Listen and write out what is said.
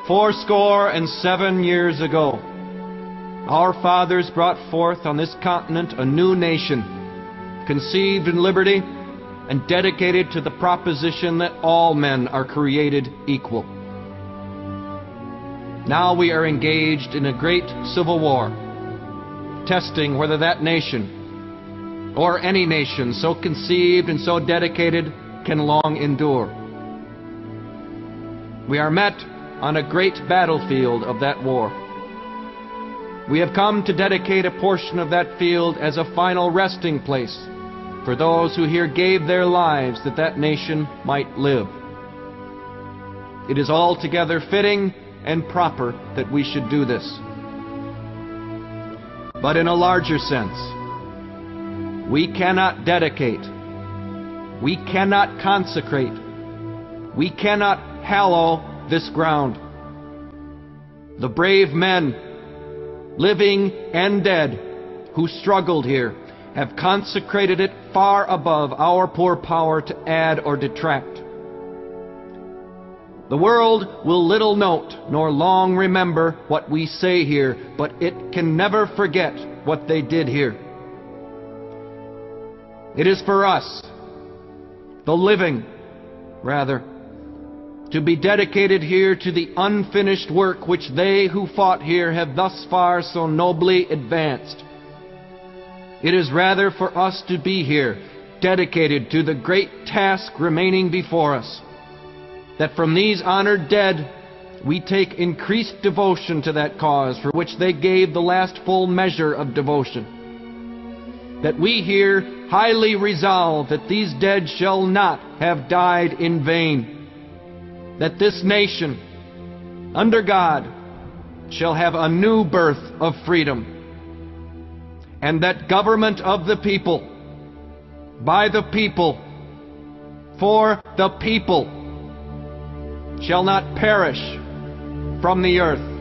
fourscore and 7 years ago, our fathers brought forth on this continent a new nation, conceived in liberty and dedicated to the proposition that all men are created equal. Now we are engaged in a great civil war, testing whether that nation, or any nation so conceived and so dedicated, can long endure. We are met on a great battlefield of that war. We have come to dedicate a portion of that field as a final resting place for those who here gave their lives that that nation might live. It is altogether fitting and proper that we should do this. But in a larger sense, we cannot dedicate, we cannot consecrate, we cannot hallow this ground. The brave men, living and dead, who struggled here, have consecrated it far above our poor power to add or detract. The world will little note nor long remember what we say here, but it can never forget what they did here. It is for us, the living, rather, to be dedicated here to the unfinished work which they who fought here have thus far so nobly advanced. It is rather for us to be here, dedicated to the great task remaining before us, that from these honored dead we take increased devotion to that cause for which they gave the last full measure of devotion. That we here highly resolve that these dead shall not have died in vain. That this nation, under God, shall have a new birth of freedom. And that government of the people, by the people, for the people, shall not perish from the earth.